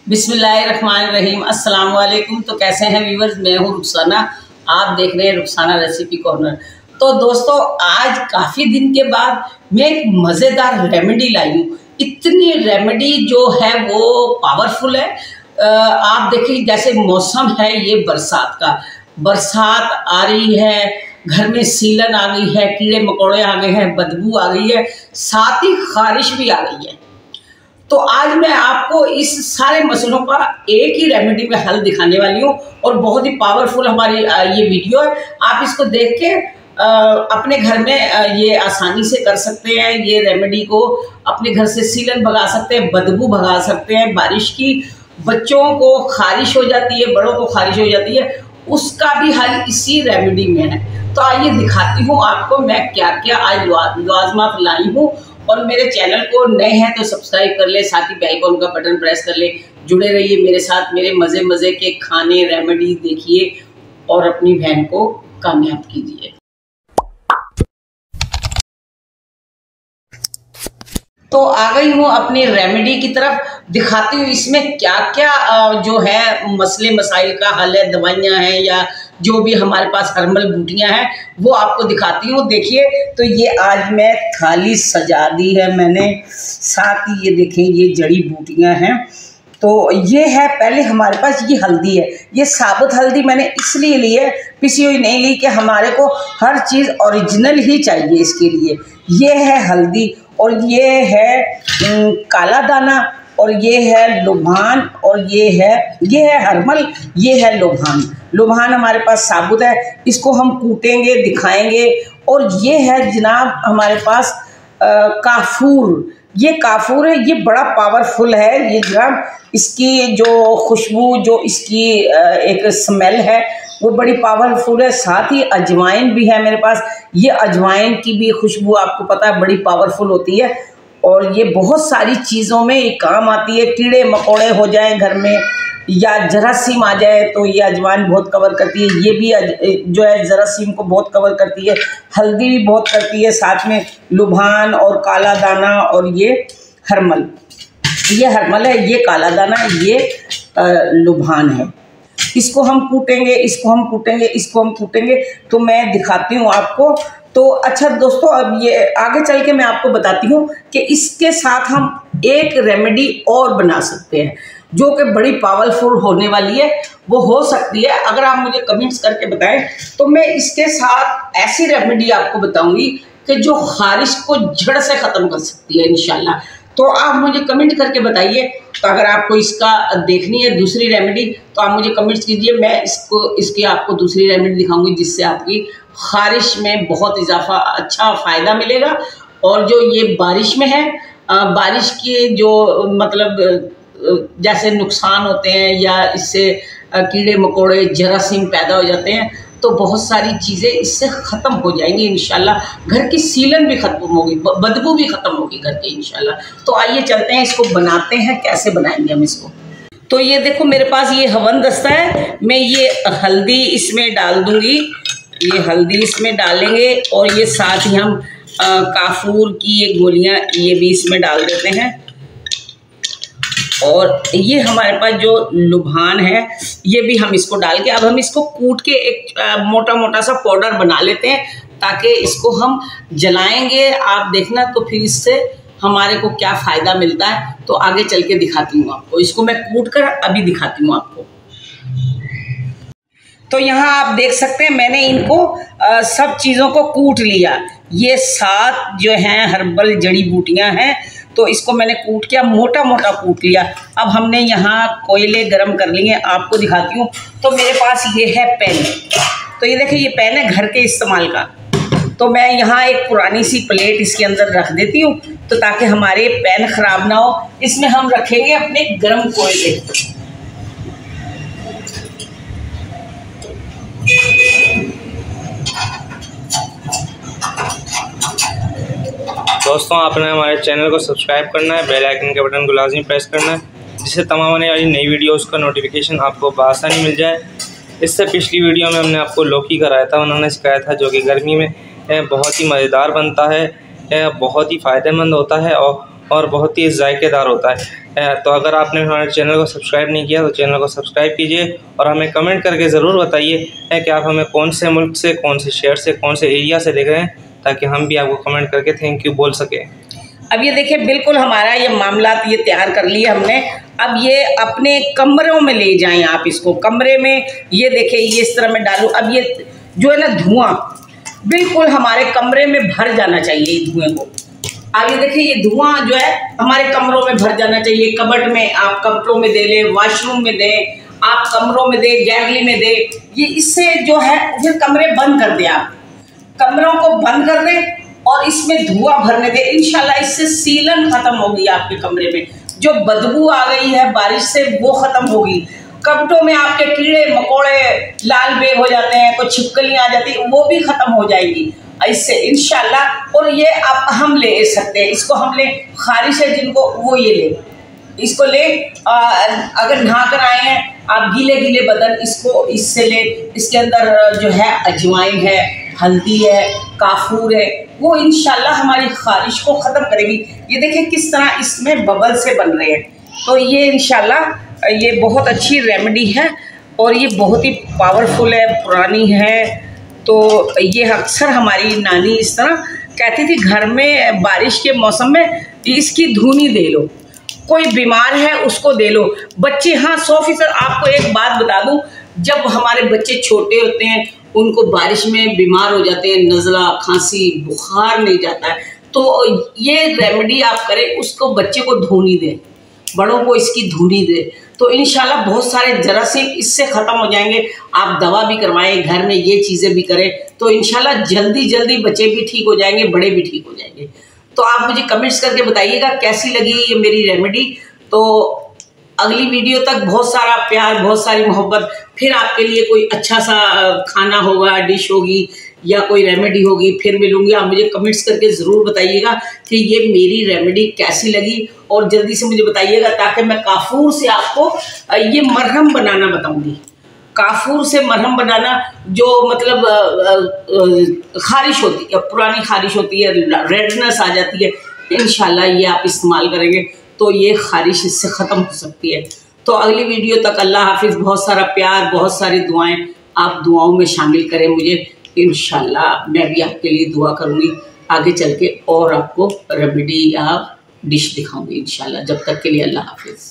बिस्मिल्लाहिर्रहमानिर्रहीम। अस्सलाम वालेकुम। तो कैसे हैं व्यूअर्स, मैं हूँ रुखसाना, आप देख रहे हैं रुखसाना रेसिपी कॉर्नर। तो दोस्तों, आज काफ़ी दिन के बाद मैं एक मज़ेदार रेमेडी लाई हूँ। इतनी रेमेडी जो है वो पावरफुल है। आप देखिए, जैसे मौसम है ये बरसात का, बरसात आ रही है, घर में सीलन आ गई है, कीड़े मकोड़े आ गए हैं, बदबू आ गई है, साथ ही खारिश भी आ गई है। तो आज मैं आपको इस सारे मसलों का एक ही रेमेडी में हल दिखाने वाली हूँ और बहुत ही पावरफुल हमारी ये वीडियो है। आप इसको देख के अपने घर में ये आसानी से कर सकते हैं। ये रेमेडी को अपने घर से सीलन भगा सकते हैं, बदबू भगा सकते हैं, बारिश की, बच्चों को खारिश हो जाती है, बड़ों को खारिश हो जाती है, उसका भी हल इसी रेमेडी में है। तो आइए दिखाती हूँ आपको मैं क्या क्या आज लाजमात लाई हूँ। और मेरे चैनल को नए हैं तो सब्सक्राइब कर ले, साथ ही बेल आइकन का बटन प्रेस कर ले। जुड़े रहिए मेरे साथ, मेरे मज़े मज़े के खाने रेमेडी देखिए और अपनी बहन को कामयाब कीजिए। तो आ गई हूँ अपनी रेमेडी की तरफ, दिखाती हूँ इसमें क्या क्या जो है मसले मसाइल का हल है, दवाइयाँ हैं या जो भी हमारे पास हर्बल बूटियाँ हैं वो आपको दिखाती हूँ। देखिए, तो ये आज मैं थाली सजा दी है मैंने, साथ ही ये देखें ये जड़ी बूटियाँ हैं। तो ये है, पहले हमारे पास ये हल्दी है, ये साबुत हल्दी मैंने इसलिए ली है, पिसी हुई नहीं ली, कि हमारे को हर चीज़ ओरिजिनल ही चाहिए इसके लिए। ये है हल्दी और ये है काला दाना और ये है लुभान और ये है हर्बल, ये है लुभान। लुभान हमारे पास साबुत है, इसको हम कूटेंगे, दिखाएंगे। और ये है जनाब हमारे पास काफूर, ये काफूर है, ये बड़ा पावरफुल है ये जनाब। इसकी जो खुशबू, जो इसकी एक स्मेल है वो बड़ी पावरफुल है। साथ ही अजवाइन भी है मेरे पास, ये अजवाइन की भी खुशबू आपको पता है बड़ी पावरफुल होती है और ये बहुत सारी चीज़ों में ये काम आती है। कीड़े मकोड़े हो जाए घर में या जरासीम आ जाए तो ये अजवाइन बहुत कवर करती है। ये भी जो है जरासीम को बहुत कवर करती है, हल्दी भी बहुत करती है, साथ में लुभान और काला दाना और ये हर्बल, ये हर्बल है, ये काला दाना, ये लुभान है। इसको हम कूटेंगे, इसको हम कूटेंगे, इसको हम कूटेंगे। तो मैं दिखाती हूँ आपको। तो अच्छा दोस्तों, अब ये आगे चल के मैं आपको बताती हूँ कि इसके साथ हम एक रेमेडी और बना सकते हैं जो कि बड़ी पावरफुल होने वाली है। वो हो सकती है, अगर आप मुझे कमेंट्स करके बताएं तो मैं इसके साथ ऐसी रेमेडी आपको बताऊंगी कि जो खारिश को जड़ से ख़त्म कर सकती है इंशाल्लाह। तो आप मुझे कमेंट करके बताइए। तो अगर आपको इसका देखनी है दूसरी रेमेडी तो आप मुझे कमेंट्स कीजिए, मैं इसकी आपको दूसरी रेमेडी दिखाऊंगी जिससे आपकी खारिश में बहुत इजाफा, अच्छा फ़ायदा मिलेगा। और जो ये बारिश में है, बारिश के जो मतलब जैसे नुकसान होते हैं या इससे कीड़े मकोड़े जरासीम पैदा हो जाते हैं, तो बहुत सारी चीज़ें इससे ख़त्म हो जाएंगी इंशाल्लाह। घर की सीलन भी ख़त्म होगी, बदबू भी ख़त्म होगी घर की इंशाल्लाह। तो आइए चलते हैं, इसको बनाते हैं, कैसे बनाएंगे हम इसको। तो ये देखो मेरे पास ये हवन दस्ता है, मैं ये हल्दी इसमें डाल दूँगी, ये हल्दी इसमें डालेंगे और ये साथ ही हम काफूर की ये गोलियाँ ये भी इसमें डाल देते हैं। और ये हमारे पास जो लुभान है ये भी हम इसको डाल के, अब हम इसको कूट के एक मोटा मोटा सा पाउडर बना लेते हैं ताकि इसको हम जलाएंगे। आप देखना तो फिर इससे हमारे को क्या फ़ायदा मिलता है। तो आगे चल के दिखाती हूँ आपको, इसको मैं कूट कर अभी दिखाती हूँ आपको। तो यहाँ आप देख सकते हैं मैंने इनको सब चीज़ों को कूट लिया। ये 7 जो हैं हर्बल जड़ी बूटियाँ हैं, तो इसको मैंने कूट किया, मोटा मोटा कूट लिया। अब हमने यहाँ कोयले गरम कर लिए, आपको दिखाती हूँ। तो मेरे पास ये है पैन, तो ये देखिए ये पैन है घर के इस्तेमाल का। तो मैं यहाँ एक पुरानी सी प्लेट इसके अंदर रख देती हूँ तो ताकि हमारे पैन ख़राब ना हो। इसमें हम रखेंगे अपने गरम कोयले। दोस्तों, आपने हमारे चैनल को सब्सक्राइब करना है, बेल आइकन के बटन को लाजमी प्रेस करना है जिससे तमाम आने वाली नई वीडियोज़ का नोटिफिकेशन आपको बआसानी मिल जाए। इससे पिछली वीडियो में हमने आपको लौकी का रायता बनाना सिखाया था जो कि गर्मी में बहुत ही मज़ेदार बनता है, बहुत ही फ़ायदेमंद होता है और बहुत ही जायकेदार होता है। तो अगर आपने हमारे चैनल को सब्सक्राइब नहीं किया तो चैनल को सब्सक्राइब कीजिए और हमें कमेंट करके ज़रूर बताइए कि आप हमें कौन से मुल्क से, कौन से शहर से, कौन से एरिया से देख रहे हैं, ताकि हम भी आपको कमेंट करके थैंक यू बोल सकें। अब ये देखिए, बिल्कुल हमारा ये मामला ये तैयार कर लिया हमने। अब ये अपने कमरों में ले जाएं आप इसको। कमरे में ये देखिए, ये इस तरह मैं डालूं। अब ये जो है ना धुआं बिल्कुल हमारे कमरे में भर जाना चाहिए धुएं को। आगे देखिए, ये धुआं जो है हमारे कमरों में भर जाना चाहिए। कबर्ड में आप कपड़ों में दे लें, वॉशरूम में दें, आप कमरों में दें, गैलरी में दें। ये इससे जो है फिर कमरे बंद कर दें, आप कमरों को बंद कर दें और इसमें धुआं भरने दें। इंशाल्लाह इससे सीलन खत्म होगी आपके कमरे में। जो बदबू आ गई है बारिश से वो खत्म होगी। कपड़ों में आपके कीड़े मकोड़े लाल बेग हो जाते हैं, कोई छिपकलियाँ आ जाती है, वो भी खत्म हो जाएगी इससे इंशाल्लाह। और ये आप हम ले सकते हैं, इसको हम ले, खारिश है जिनको वो ये ले, इसको ले। अगर नहा कर आए हैं आप गीले गीले बदन, इसको इससे ले। इसके अंदर जो है अजवाइन है, हल्दी है, काफूर है, वो इंशाल्लाह हमारी खारिश को ख़त्म करेगी। ये देखिए किस तरह इसमें बबल से बन रहे हैं। तो ये इंशाल्लाह ये बहुत अच्छी रेमेडी है और ये बहुत ही पावरफुल है, पुरानी है। तो ये अक्सर हमारी नानी इस तरह कहती थी, घर में बारिश के मौसम में इसकी धुनी दे लो, कोई बीमार है उसको दे लो। बच्चे, हाँ 100%। आपको एक बात बता दूं, जब हमारे बच्चे छोटे होते हैं उनको बारिश में बीमार हो जाते हैं, नज़ला, खांसी, बुखार नहीं जाता है, तो ये रेमेडी आप करें, उसको बच्चे को धुनी दें, बड़ों को इसकी धुनी दें, तो इंशाल्लाह बहुत सारे जरासीम इससे ख़त्म हो जाएंगे। आप दवा भी करवाएं, घर में ये चीज़ें भी करें, तो इंशाल्लाह जल्दी जल्दी बच्चे भी ठीक हो जाएंगे, बड़े भी ठीक हो जाएंगे। तो आप मुझे कमेंट्स करके बताइएगा कैसी लगी ये मेरी रेमेडी। तो अगली वीडियो तक बहुत सारा प्यार, बहुत सारी मोहब्बत। फिर आपके लिए कोई अच्छा सा खाना होगा, डिश होगी या कोई रेमेडी होगी, फिर मिलूंगी। आप मुझे कमेंट्स करके ज़रूर बताइएगा कि ये मेरी रेमेडी कैसी लगी और जल्दी से मुझे बताइएगा, ताकि मैं काफूर से आपको ये मरहम बनाना बताऊंगी। काफूर से मरहम बनाना, जो मतलब खारिश होती है, पुरानी खारिश होती है, रेडनेस आ जाती है, इंशाल्लाह ये आप इस्तेमाल करेंगे तो ये खारिश इससे ख़त्म हो सकती है। तो अगली वीडियो तक अल्लाह हाफिज़। बहुत सारा प्यार, बहुत सारी दुआएं, आप दुआओं में शामिल करें मुझे। इंशाल्लाह मैं भी आपके लिए दुआ करूँगी आगे चल के, और आपको रेमेडी या डिश दिखाऊंगी इंशाल्लाह। जब तक के लिए अल्लाह हाफिज़।